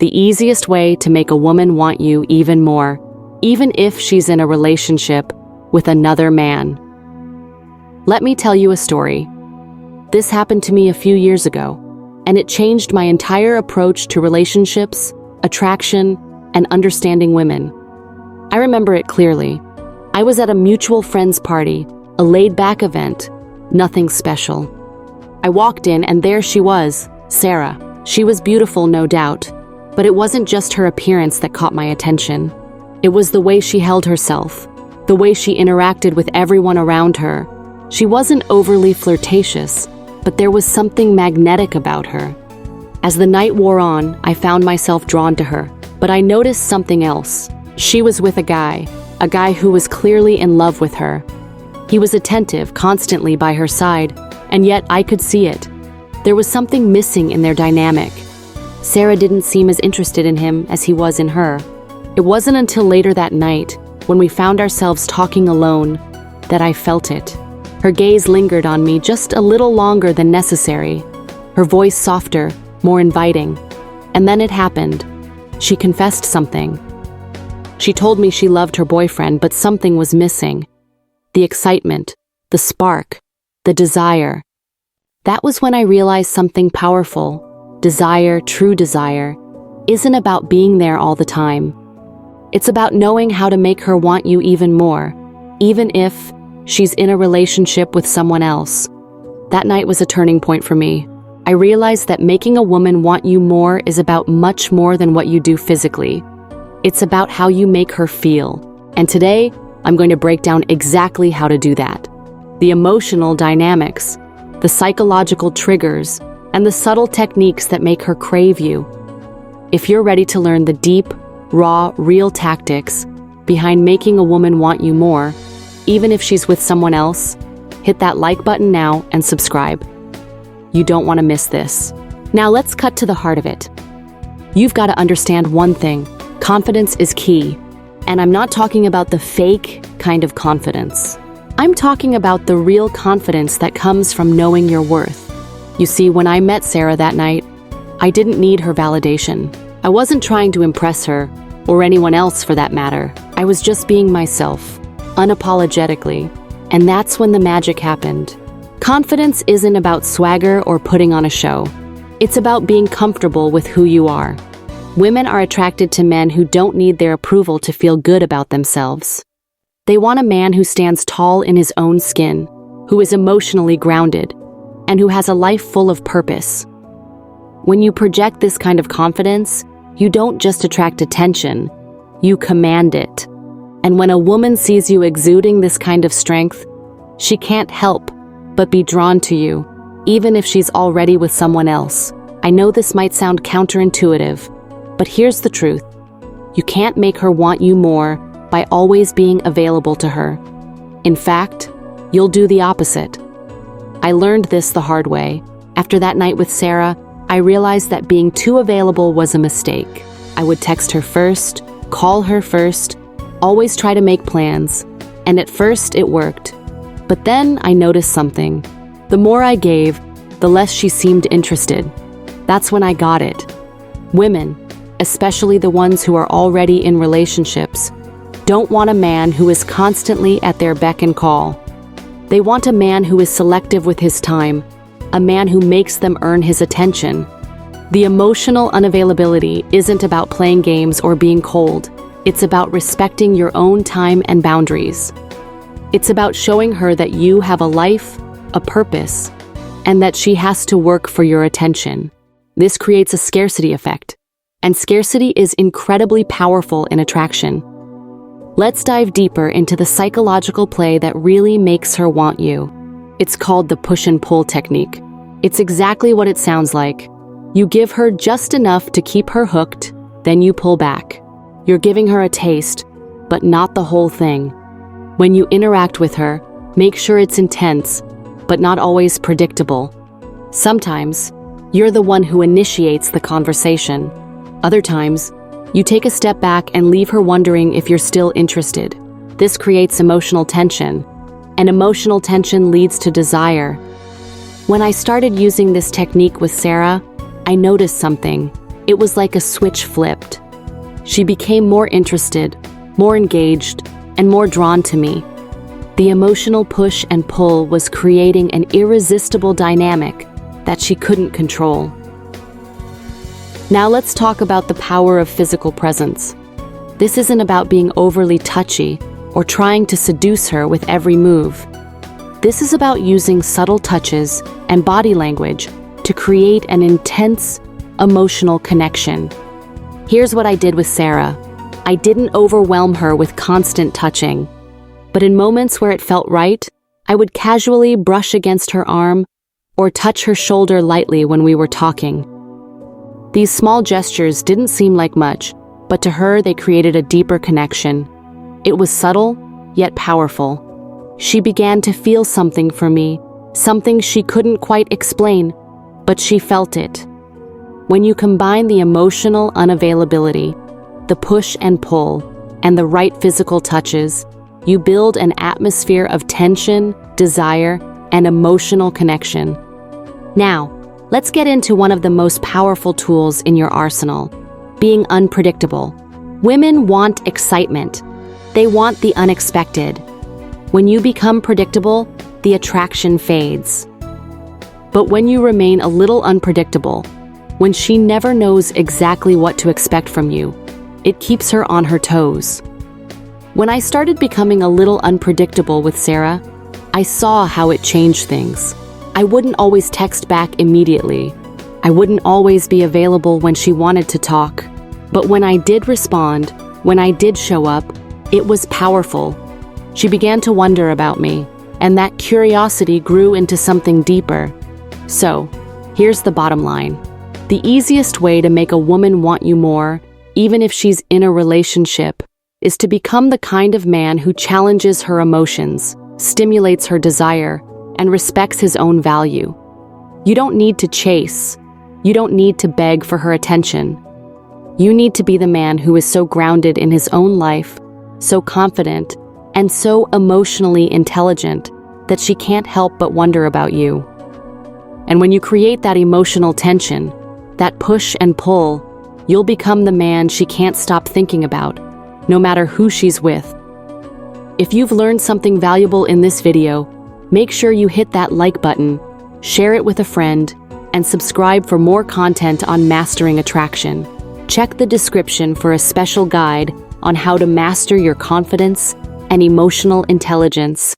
the easiest way to make a woman want you even more, even if she's in a relationship with another man. Let me tell you a story. This happened to me a few years ago, and it changed my entire approach to relationships, attraction, and understanding women. I remember it clearly. I was at a mutual friend's party, a laid-back event, nothing special. I walked in and there she was, Sarah. She was beautiful, no doubt, but it wasn't just her appearance that caught my attention. It was the way she held herself, the way she interacted with everyone around her. She wasn't overly flirtatious, but there was something magnetic about her. As the night wore on, I found myself drawn to her, but I noticed something else. She was with a guy who was clearly in love with her. He was attentive, constantly by her side, and yet I could see it. There was something missing in their dynamic. Sarah didn't seem as interested in him as he was in her. It wasn't until later that night, when we found ourselves talking alone, that I felt it. Her gaze lingered on me just a little longer than necessary, her voice softer, more inviting. And then it happened. She confessed something. She told me she loved her boyfriend, but something was missing. The excitement, the spark, the desire. That was when I realized something powerful. Desire, true desire, isn't about being there all the time. It's about knowing how to make her want you even more, even if she's in a relationship with someone else. That night was a turning point for me. I realized that making a woman want you more is about much more than what you do physically. It's about how you make her feel. And today, I'm going to break down exactly how to do that. The emotional dynamics, the psychological triggers, and the subtle techniques that make her crave you. If you're ready to learn the deep, raw, real tactics behind making a woman want you more, even if she's with someone else, hit that like button now and subscribe. You don't want to miss this. Now let's cut to the heart of it. You've got to understand one thing. Confidence is key. And I'm not talking about the fake kind of confidence. I'm talking about the real confidence that comes from knowing your worth. You see, when I met Sarah that night, I didn't need her validation. I wasn't trying to impress her, or anyone else for that matter. I was just being myself, unapologetically. And that's when the magic happened. Confidence isn't about swagger or putting on a show. It's about being comfortable with who you are. Women are attracted to men who don't need their approval to feel good about themselves. They want a man who stands tall in his own skin, who is emotionally grounded, and who has a life full of purpose. When you project this kind of confidence, you don't just attract attention, you command it. And when a woman sees you exuding this kind of strength, she can't help but be drawn to you, even if she's already with someone else. I know this might sound counterintuitive, but here's the truth. You can't make her want you more by always being available to her. In fact, you'll do the opposite. I learned this the hard way. After that night with Sarah, I realized that being too available was a mistake. I would text her first, call her first, always try to make plans, and at first it worked. But then I noticed something. The more I gave, the less she seemed interested. That's when I got it. Women, especially the ones who are already in relationships, don't want a man who is constantly at their beck and call. They want a man who is selective with his time, a man who makes them earn his attention. The emotional unavailability isn't about playing games or being cold. It's about respecting your own time and boundaries. It's about showing her that you have a life, a purpose, and that she has to work for your attention. This creates a scarcity effect, and scarcity is incredibly powerful in attraction. Let's dive deeper into the psychological play that really makes her want you. It's called the push and pull technique. It's exactly what it sounds like. You give her just enough to keep her hooked, then you pull back. You're giving her a taste, but not the whole thing. When you interact with her, make sure it's intense, but not always predictable. Sometimes, you're the one who initiates the conversation. Other times, you take a step back and leave her wondering if you're still interested. This creates emotional tension, and emotional tension leads to desire. When I started using this technique with Sarah, I noticed something. It was like a switch flipped. She became more interested, more engaged, and more drawn to me. The emotional push and pull was creating an irresistible dynamic that she couldn't control. Now let's talk about the power of physical presence. This isn't about being overly touchy or trying to seduce her with every move. This is about using subtle touches and body language to create an intense, emotional connection. Here's what I did with Sarah. I didn't overwhelm her with constant touching, but in moments where it felt right, I would casually brush against her arm or touch her shoulder lightly when we were talking. These small gestures didn't seem like much, but to her they created a deeper connection. It was subtle, yet powerful. She began to feel something for me, something she couldn't quite explain, but she felt it. When you combine the emotional unavailability, the push and pull, and the right physical touches, you build an atmosphere of tension, desire, and emotional connection. Now, let's get into one of the most powerful tools in your arsenal, being unpredictable. Women want excitement. They want the unexpected. When you become predictable, the attraction fades. But when you remain a little unpredictable, when she never knows exactly what to expect from you, it keeps her on her toes. When I started becoming a little unpredictable with Sarah, I saw how it changed things. I wouldn't always text back immediately. I wouldn't always be available when she wanted to talk. But when I did respond, when I did show up, it was powerful. She began to wonder about me, and that curiosity grew into something deeper. So, here's the bottom line. The easiest way to make a woman want you more, even if she's in a relationship, is to become the kind of man who challenges her emotions, stimulates her desire, and respects his own value. You don't need to chase. You don't need to beg for her attention. You need to be the man who is so grounded in his own life, so confident, and so emotionally intelligent that she can't help but wonder about you. And when you create that emotional tension, that push and pull, you'll become the man she can't stop thinking about, no matter who she's with. If you've learned something valuable in this video, make sure you hit that like button, share it with a friend, and subscribe for more content on mastering attraction. Check the description for a special guide on how to master your confidence and emotional intelligence.